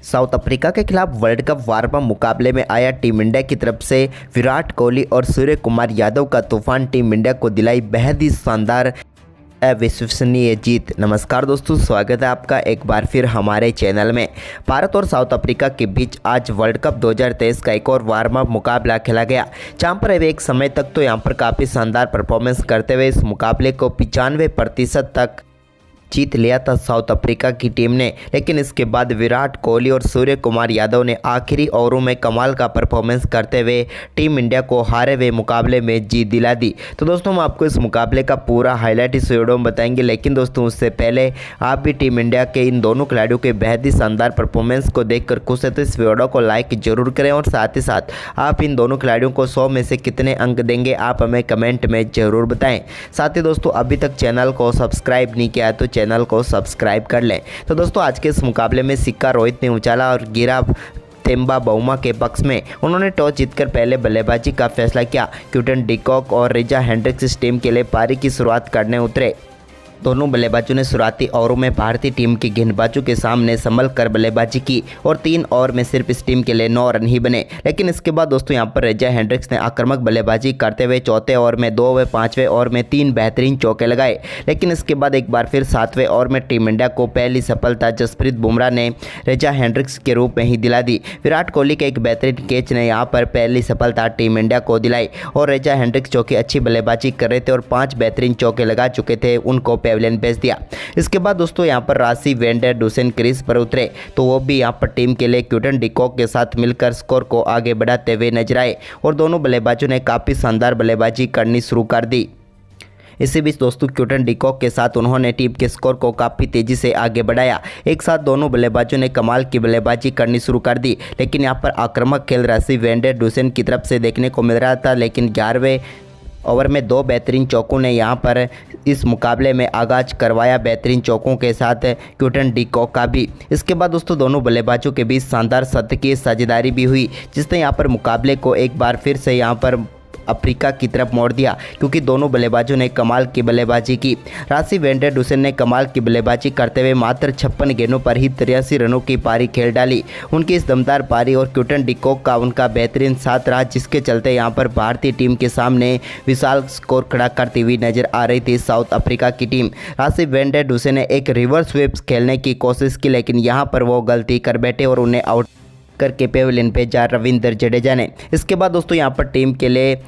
South Africa के खिलाफ world cup warm up मुकाबले में आया टीम इंडिया की तरफ से विराट कोहली और सूर्य कुमार यादव का तूफान टीम इंडिया को दिलाई बेहद ही शानदार अविश्वसनीय जीत। नमस्कार दोस्तों, स्वागत है आपका एक बार फिर हमारे चैनल में। भारत और साउथ अफ्रीका के बीच आज वर्ल्ड कप 2023 का एक और वार्म अप मुकाबला खेला गया, जहां पर अब एक समय तक तो यहां पर काफ़ी शानदार परफॉर्मेंस करते हुए इस मुकाबले को 95% तक जीत लिया था साउथ अफ्रीका की टीम ने। लेकिन इसके बाद विराट कोहली और सूर्य कुमार यादव ने आखिरी ओवरों में कमाल का परफॉर्मेंस करते हुए टीम इंडिया को हारे हुए मुकाबले में जीत दिला दी। तो दोस्तों, हम आपको इस मुकाबले का पूरा हाईलाइट इस वीडियो में बताएंगे। लेकिन दोस्तों, उससे पहले आप भी टीम इंडिया के इन दोनों खिलाड़ियों के बेहद ही शानदार परफॉर्मेंस को देखकर खुश है तो इस वीडियो को लाइक जरूर करें और साथ ही साथ आप इन दोनों खिलाड़ियों को 100 में से कितने अंक देंगे आप हमें कमेंट में ज़रूर बताएं। साथ ही दोस्तों, अभी तक चैनल को सब्सक्राइब नहीं किया है तो चैनल को सब्सक्राइब कर लें। तो दोस्तों, आज के इस मुकाबले में सिक्का रोहित ने उछाला और गिरा तेम्बा बाउमा के पक्ष में। उन्होंने टॉस जीतकर पहले बल्लेबाजी का फैसला किया। क्विंटन डी कॉक और रिचा हेंड्रिक्स इस टीम के लिए पारी की शुरुआत करने उतरे। दोनों बल्लेबाजों ने शुरुआती ओवरों में भारतीय टीम के गेंदबाजों के सामने संभल कर बल्लेबाजी की और 3 ओवर में सिर्फ इस टीम के लिए 9 रन ही बने। लेकिन इसके बाद दोस्तों, यहां पर रिचा हेंड्रिक्स ने आक्रामक बल्लेबाजी करते हुए चौथे ओवर में 2 व 5वें ओवर में 3 बेहतरीन चौके लगाए। लेकिन इसके बाद एक बार फिर 7वें ओवर में टीम इंडिया को पहली सफलता जसप्रीत बुमराह ने रिचा हेंड्रिक्स के रूप में ही दिला दी। विराट कोहली के एक बेहतरीन कैच ने यहाँ पर पहली सफलता टीम इंडिया को दिलाई और रिचा हेंड्रिक्स जो कि अच्छी बल्लेबाजी कर रहे थे और 5 बेहतरीन चौके लगा चुके थे, उनको पेविलियन भेज दिया। इसके बाद दोस्तों, यहां पर राशि वेंडर डुसेन क्रीज पर उतरे तो वो भी यहां पर टीम के लिए क्विंटन डी कॉक के साथ मिलकर स्कोर को आगे बढ़ाते हुए नजर आए और दोनों बल्लेबाजों ने काफ़ी शानदार बल्लेबाजी करनी शुरू कर दी। इसी बीच दोस्तों, क्विंटन डी कॉक के साथ उन्होंने टीम के स्कोर को काफ़ी तेज़ी से आगे बढ़ाया। एक साथ दोनों बल्लेबाजों ने कमाल की बल्लेबाजी करनी शुरू कर दी। लेकिन यहाँ पर आक्रामक खेल राशि वेंडर डुसेन की तरफ से देखने को मिल रहा था। लेकिन 11वें ओवर में 2 बेहतरीन चौकों ने यहां पर इस मुकाबले में आगाज करवाया, बेहतरीन चौकों के साथ क्विंटन डी कॉक का भी। इसके बाद दोस्तों, दोनों बल्लेबाजों के बीच शानदार शतकीय साझेदारी भी हुई, जिसने यहां पर मुकाबले को एक बार फिर से यहां पर अफ्रीका की तरफ मोड़ दिया, क्योंकि दोनों बल्लेबाजों ने कमाल की बल्लेबाजी की। राशि वेंडर डुसेन ने कमाल की बल्लेबाजी करते हुए मात्र 56 गेंदों पर ही 83 रनों की पारी खेल डाली। उनकी इस दमदार पारी और क्विंटन डी कॉक का उनका बेहतरीन साथ रहा, जिसके चलते यहां पर भारतीय टीम के सामने विशाल स्कोर खड़ा करती हुई नजर आ रही थी साउथ अफ्रीका की टीम। राशि वेंडर डुसेन ने एक रिवर्स स्वीप खेलने की कोशिश की, लेकिन यहाँ पर वो गलती कर बैठे और उन्हें आउट करके पेविलियन पे जा रविंद्र जडेजा ने। इसके बाद दोस्तों, यहाँ पर टीम के लिए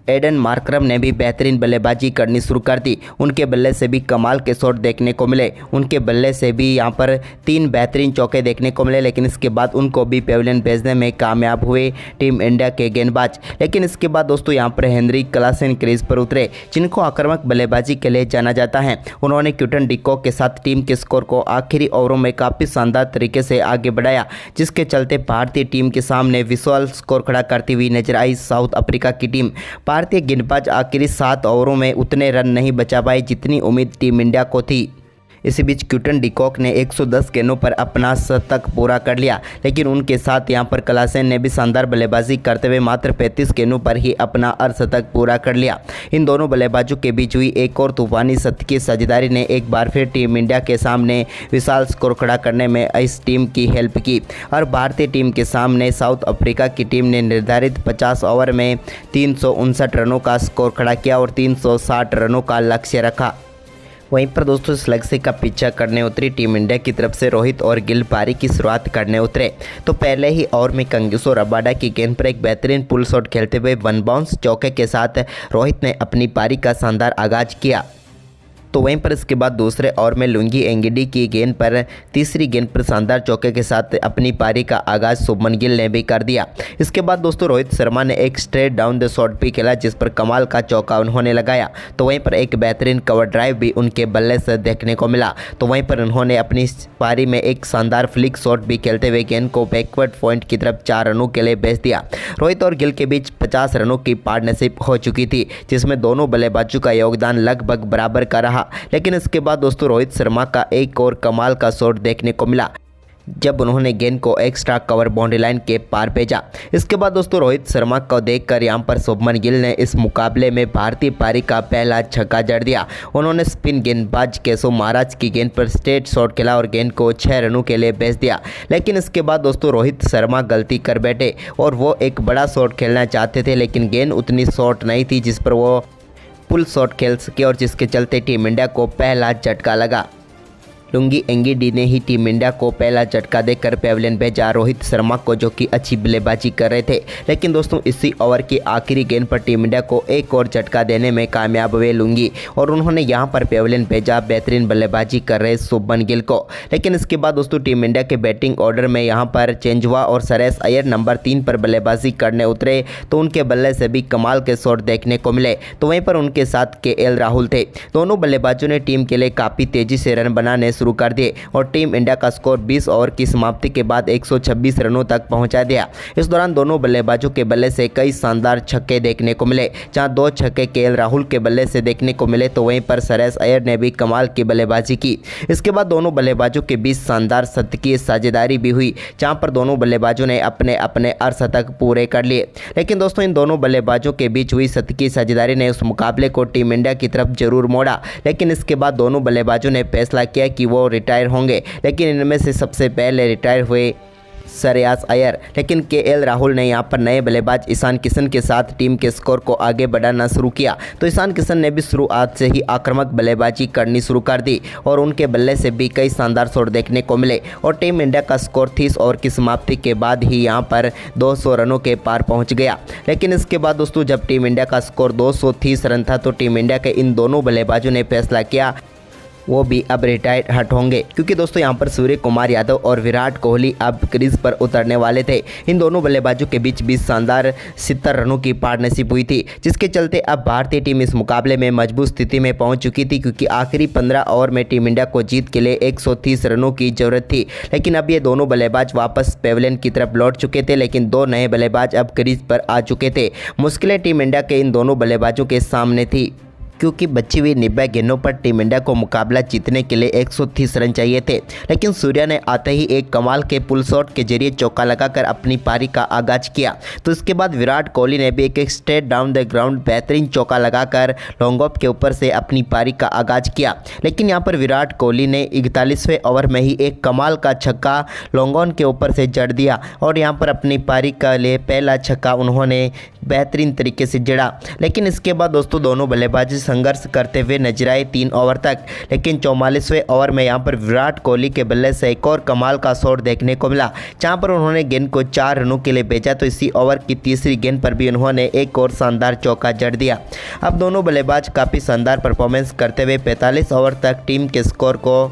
एडन मार्करम ने भी बेहतरीन बल्लेबाजी करनी शुरू कर दी। उनके बल्ले से भी कमाल के शॉट देखने को मिले। उनके बल्ले से भी यहाँ पर 3 बेहतरीन चौके देखने को मिले। लेकिन इसके बाद उनको भी पेविलियन भेजने में कामयाब हुए टीम इंडिया के गेंदबाज। लेकिन इसके बाद दोस्तों, यहाँ पर हेनरिक क्लासेन क्रीज पर उतरे, जिनको आक्रामक बल्लेबाजी के लिए जाना जाता है। उन्होंने क्विंटन डी कॉक के साथ टीम के स्कोर को आखिरी ओवरों में काफ़ी शानदार तरीके से आगे बढ़ाया, जिसके चलते भारतीय टीम के सामने विशाल स्कोर खड़ा करती हुई नजर आई साउथ अफ्रीका की टीम। भारतीय गेंदबाज आखिरी 7 ओवरों में उतने रन नहीं बचा पाए जितनी उम्मीद टीम इंडिया को थी। इसी बीच क्विंटन डी कॉक ने 110 गेंदों पर अपना शतक पूरा कर लिया। लेकिन उनके साथ यहां पर क्लासेन ने भी शानदार बल्लेबाजी करते हुए मात्र 35 गेंदों पर ही अपना अर्धशतक पूरा कर लिया। इन दोनों बल्लेबाजों के बीच हुई एक और तूफानी शतकीय साझेदारी ने एक बार फिर टीम इंडिया के सामने विशाल स्कोर खड़ा करने में इस टीम की हेल्प की और भारतीय टीम के सामने साउथ अफ्रीका की टीम ने निर्धारित 50 ओवर में 359 रनों का स्कोर खड़ा किया और 360 रनों का लक्ष्य रखा। वहीं पर दोस्तों, इस लक्ष्य का पीछा करने उतरी टीम इंडिया की तरफ से रोहित और गिल पारी की शुरुआत करने उतरे तो पहले ही ओवर में कंगिसो रबाडा की गेंद पर एक बेहतरीन पुल शॉट खेलते हुए 1 बाउंस चौके के साथ रोहित ने अपनी पारी का शानदार आगाज किया। तो वहीं पर इसके बाद दूसरे ओवर में लुंगी एंगिडी की गेंद पर तीसरी गेंद पर शानदार चौके के साथ अपनी पारी का आगाज शुभमन गिल ने भी कर दिया। इसके बाद दोस्तों, रोहित शर्मा ने एक स्ट्रेट डाउन द शॉट भी खेला, जिस पर कमाल का चौका उन्होंने लगाया। तो वहीं पर एक बेहतरीन कवर ड्राइव भी उनके बल्ले से देखने को मिला। तो वहीं पर उन्होंने अपनी पारी में एक शानदार फ्लिक शॉट भी खेलते हुए गेंद को बैकवर्ड पॉइंट की तरफ 4 रनों के लिए भेज दिया। रोहित और गिल के बीच 50 रनों की पार्टनरशिप हो चुकी थी, जिसमें दोनों बल्लेबाजों का योगदान लगभग बराबर का रहा। लेकिन इसके बाद दोस्तों, रोहित शर्मा का एक और कमाल का शॉट देखने को मिला, जब उन्होंने गेंद को एक्स्ट्रा कवर बाउंड्री लाइन के पार भेजा। इसके बाद दोस्तों रोहित शर्मा को देखकर यहां पर शुभमन गिल ने इस मुकाबले में भारतीय पारी का पहला छक्का जड़ दिया। उन्होंने स्पिन गेंदबाज केशव महाराज की गेंद पर स्ट्रेट शॉट खेला और गेंद को 6 रनों के लिए भेज दिया। लेकिन इसके बाद दोस्तों रोहित शर्मा गलती कर बैठे और वो एक बड़ा शॉट खेलना चाहते थे, लेकिन गेंद उतनी शॉर्ट नहीं थी जिस पर वो पुल शॉट खेल सके और जिसके चलते टीम इंडिया को पहला झटका लगा। लुंगी एंगीडी ने ही टीम इंडिया को पहला झटका देकर पेविलियन भेजा रोहित शर्मा को, जो कि अच्छी बल्लेबाजी कर रहे थे। लेकिन दोस्तों इसी ओवर की आखिरी गेंद पर टीम इंडिया को एक और झटका देने में कामयाब हुए लुंगी और उन्होंने यहां पर पेविलियन भेजा बेहतरीन बल्लेबाजी कर रहे शुभमन गिल को। लेकिन इसके बाद दोस्तों टीम इंडिया के बैटिंग ऑर्डर में यहां पर चेंज हुआ और श्रेयस अय्यर नंबर 3 पर बल्लेबाजी करने उतरे तो उनके बल्ले से भी कमाल के शॉट देखने को मिले। तो वहीं पर उनके साथ केएल राहुल थे। दोनों बल्लेबाजों ने टीम के लिए काफ़ी तेजी से रन बनाने शुरू कर दिए और टीम इंडिया का स्कोर 20 ओवर की समाप्ति के बाद 126 रनों तक पहुंचा दिया। इस दौरान दोनों बल्लेबाजों के बल्ले से कई शानदार छक्के देखने को मिले, जहां 2 छक्के केएल राहुल के बल्ले से देखने को मिले तो वहीं पर श्रेयस अय्यर ने भी कमाल की बल्लेबाजी की। इसके बाद दोनों बल्लेबाजों के बीच शानदार शतकीय साझेदारी भी हुई, जहां पर दोनों बल्लेबाजों ने अपने अपने अर्धशतक पूरे कर लिए। लेकिन दोस्तों इन दोनों बल्लेबाजों के बीच हुई शतकीय साझेदारी ने उस मुकाबले को टीम इंडिया की तरफ जरूर मोड़ा। लेकिन इसके बाद दोनों बल्लेबाजों ने फैसला किया कि वो रिटायर होंगे, लेकिन इनमें से सबसे पहले रिटायर हुए श्रेयस अय्यर। लेकिन केएल राहुल ने यहां पर नए बल्लेबाज ईशान किशन के साथ टीम के स्कोर को आगे बढ़ाना शुरू किया। तो ईशान किशन ने भी शुरुआत से ही आक्रामक बल्लेबाजी करनी शुरू कर दी और उनके बल्ले से भी कई शानदार शॉट देखने को मिले और टीम इंडिया का स्कोर 30 ओवर की समाप्ति के बाद ही यहां पर 200 रनों के पार पहुंच गया। लेकिन इसके बाद दोस्तों जब टीम इंडिया का स्कोर 230 रन था तो टीम इंडिया के इन दोनों बल्लेबाजों ने फैसला किया वो भी अब रिटायर्ड हट होंगे, क्योंकि दोस्तों यहाँ पर सूर्य कुमार यादव और विराट कोहली अब क्रीज पर उतरने वाले थे। इन दोनों बल्लेबाजों के बीच 20 शानदार 70 रनों की पार्टनरशिप हुई थी, जिसके चलते अब भारतीय टीम इस मुकाबले में मजबूत स्थिति में पहुंच चुकी थी, क्योंकि आखिरी 15 ओवर में टीम इंडिया को जीत के लिए 130 रनों की जरूरत थी। लेकिन अब ये दोनों बल्लेबाज वापस पेविलियन की तरफ लौट चुके थे, लेकिन 2 नए बल्लेबाज अब क्रीज पर आ चुके थे। मुश्किलें टीम इंडिया के इन दोनों बल्लेबाजों के सामने थी, क्योंकि बची हुई 90 गेंदों पर टीम इंडिया को मुकाबला जीतने के लिए 130 रन चाहिए थे। लेकिन सूर्या ने आते ही एक कमाल के पुल शॉट के जरिए चौका लगाकर अपनी पारी का आगाज किया। तो इसके बाद विराट कोहली ने भी एक स्ट्रेट डाउन द ग्राउंड बेहतरीन चौका लगाकर लॉन्ग ऑफ के ऊपर से अपनी पारी का आगाज किया। लेकिन यहाँ पर विराट कोहली ने 41वें ओवर में ही एक कमाल का छक्का लॉन्ग ऑन के ऊपर से जड़ दिया और यहाँ पर अपनी पारी का लिए पहला छक्का उन्होंने बेहतरीन तरीके से जड़ा। लेकिन इसके बाद दोस्तों दोनों बल्लेबाजी संघर्ष करते हुए नजर आए 3 ओवर तक। लेकिन 44वें ओवर में यहाँ पर विराट कोहली के बल्ले से एक और कमाल का शॉट देखने को मिला, जहाँ पर उन्होंने गेंद को 4 रनों के लिए भेजा। तो इसी ओवर की तीसरी गेंद पर भी उन्होंने एक और शानदार चौका जड़ दिया। अब दोनों बल्लेबाज काफ़ी शानदार परफॉर्मेंस करते हुए 45 ओवर तक टीम के स्कोर को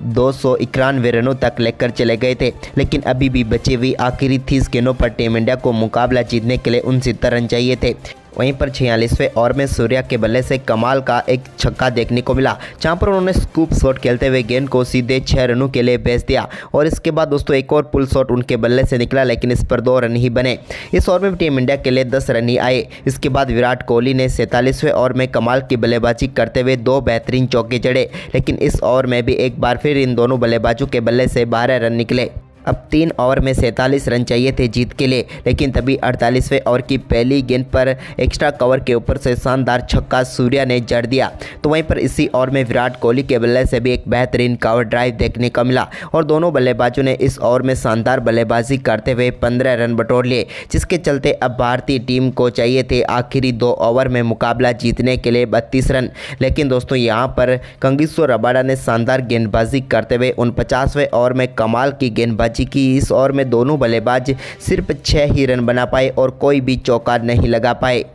291 रनों तक लेकर चले गए थे। लेकिन अभी भी बची हुई आखिरी 30 गेंदों पर टीम इंडिया को मुकाबला जीतने के लिए 69 रन चाहिए थे। वहीं पर 46वें ओवर में सूर्या के बल्ले से कमाल का एक छक्का देखने को मिला, जहां पर उन्होंने स्कूप शॉट खेलते हुए गेंद को सीधे 6 रनों के लिए भेज दिया। और इसके बाद दोस्तों एक और पुल शॉट उनके बल्ले से निकला, लेकिन इस पर 2 रन ही बने। इस ओवर में टीम इंडिया के लिए 10 रन ही आए। इसके बाद विराट कोहली ने 47वें ओवर में कमाल की बल्लेबाजी करते हुए 2 बेहतरीन चौके जड़े। लेकिन इस ओवर में भी एक बार फिर इन दोनों बल्लेबाजों के बल्ले से 12 रन निकले। अब 3 ओवर में 47 रन चाहिए थे जीत के लिए। लेकिन तभी 48वें ओवर की पहली गेंद पर एक्स्ट्रा कवर के ऊपर से शानदार छक्का सूर्या ने जड़ दिया। तो वहीं पर इसी ओवर में विराट कोहली के बल्ले से भी एक बेहतरीन कवर ड्राइव देखने को मिला और दोनों बल्लेबाजों ने इस ओवर में शानदार बल्लेबाजी करते हुए 15 रन बटोर लिए, जिसके चलते अब भारतीय टीम को चाहिए थे आखिरी 2 ओवर में मुकाबला जीतने के लिए 32 रन। लेकिन दोस्तों यहाँ पर कंगिसो रबाडा ने शानदार गेंदबाजी करते हुए 49वें ओवर में कमाल की गेंदबाजी की। इस ओवर में दोनों बल्लेबाज सिर्फ 6 ही रन बना पाए और कोई भी चौका नहीं लगा पाए,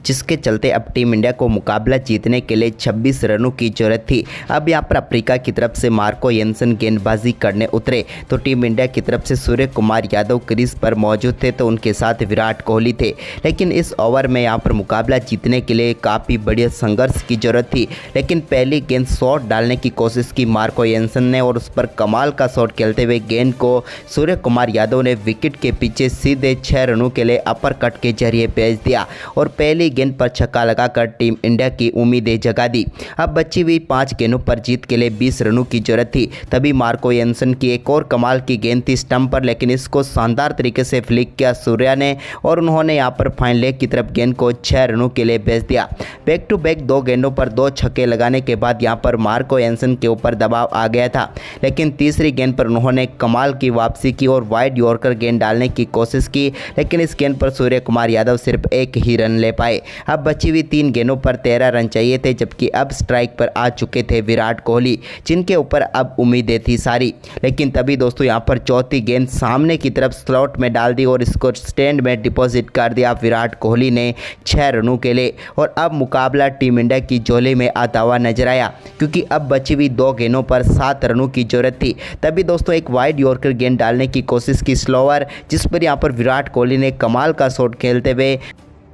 जिसके चलते अब टीम इंडिया को मुकाबला जीतने के लिए 26 रनों की जरूरत थी। अब यहाँ पर अफ्रीका की तरफ से मार्को येंसन गेंदबाजी करने उतरे तो टीम इंडिया की तरफ से सूर्य कुमार यादव क्रीज पर मौजूद थे, तो उनके साथ विराट कोहली थे। लेकिन इस ओवर में यहाँ पर मुकाबला जीतने के लिए काफ़ी बढ़िया संघर्ष की जरूरत थी। लेकिन पहली गेंद शॉट डालने की कोशिश की मार्को येंसन ने और उस पर कमाल का शॉट खेलते हुए गेंद को सूर्य कुमार यादव ने विकेट के पीछे सीधे 6 रनों के लिए अपर कट के जरिए भेज दिया और पहली पहली गेंद पर छक्का लगाकर टीम इंडिया की उम्मीदें जगा दी। अब बची हुई 5 गेंदों पर जीत के लिए 20 रनों की जरूरत थी। तभी मार्को एंसन की एक और कमाल की गेंद थी स्टंप पर, लेकिन इसको शानदार तरीके से फ्लिक किया सूर्या ने और उन्होंने यहां पर फाइन लेग की तरफ गेंद को 6 रनों के लिए भेज दिया। बैक टू बैक 2 गेंदों पर 2 छक्के लगाने के बाद यहां पर मार्को एंसन के ऊपर दबाव आ गया था, लेकिन तीसरी गेंद पर उन्होंने कमाल की वापसी की और वाइड यॉर्कर गेंद डालने की कोशिश की, लेकिन इस गेंद पर सूर्य कुमार यादव सिर्फ 1 ही रन ले पाए। अब बची हुई 3 गेंदों पर 13 रन चाहिए थे, जबकि अब स्ट्राइक पर आ चुके थे विराट कोहली, जिनके ऊपर अब उम्मीदें थी सारी। लेकिन तभी दोस्तों यहां पर चौथी गेंद सामने की तरफ स्लॉट में डाल दी और इसको स्टैंड में डिपॉजिट कर दिया विराट कोहली ने 6 रनों के लिए। और अब मुकाबला टीम इंडिया की झोली में आता हुआ नजर आया, क्योंकि अब बची हुई 2 गेंदों पर 7 रनों की जरूरत थी। तभी दोस्तों एक वाइड यॉर्कर गेंद डालने की कोशिश की स्लोअर, जिस पर यहां पर विराट कोहली ने कमाल का शॉट खेलते हुए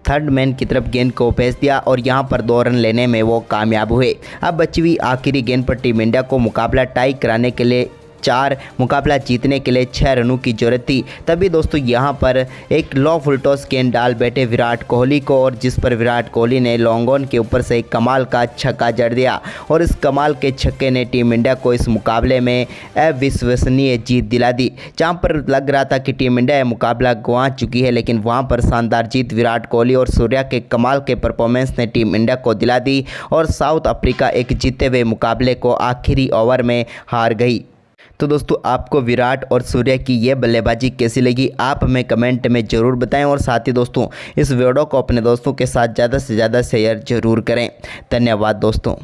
थर्ड मैन की तरफ गेंद को भेज दिया और यहां पर 2 रन लेने में वो कामयाब हुए। अब बची हुई आखिरी गेंद पर टीम इंडिया को मुकाबला टाई कराने के लिए 4, मुकाबला जीतने के लिए 6 रनों की जरूरत थी। तभी दोस्तों यहां पर एक लो फुल टॉस गेंद डाल बैठे विराट कोहली को, और जिस पर विराट कोहली ने लॉन्ग ऑन के ऊपर से एक कमाल का छक्का जड़ दिया और इस कमाल के छक्के ने टीम इंडिया को इस मुकाबले में अविश्वसनीय जीत दिला दी। जहां पर लग रहा था कि टीम इंडिया मुकाबला गंवा चुकी है, लेकिन वहां पर शानदार जीत विराट कोहली और सूर्या के कमाल के परफॉर्मेंस ने टीम इंडिया को दिला दी और साउथ अफ्रीका एक जीते हुए मुकाबले को आखिरी ओवर में हार गई। तो दोस्तों आपको विराट और सूर्या की ये बल्लेबाजी कैसी लगी, आप हमें कमेंट में ज़रूर बताएं और साथ ही दोस्तों इस वीडियो को अपने दोस्तों के साथ ज़्यादा से ज़्यादा शेयर जरूर करें। धन्यवाद दोस्तों।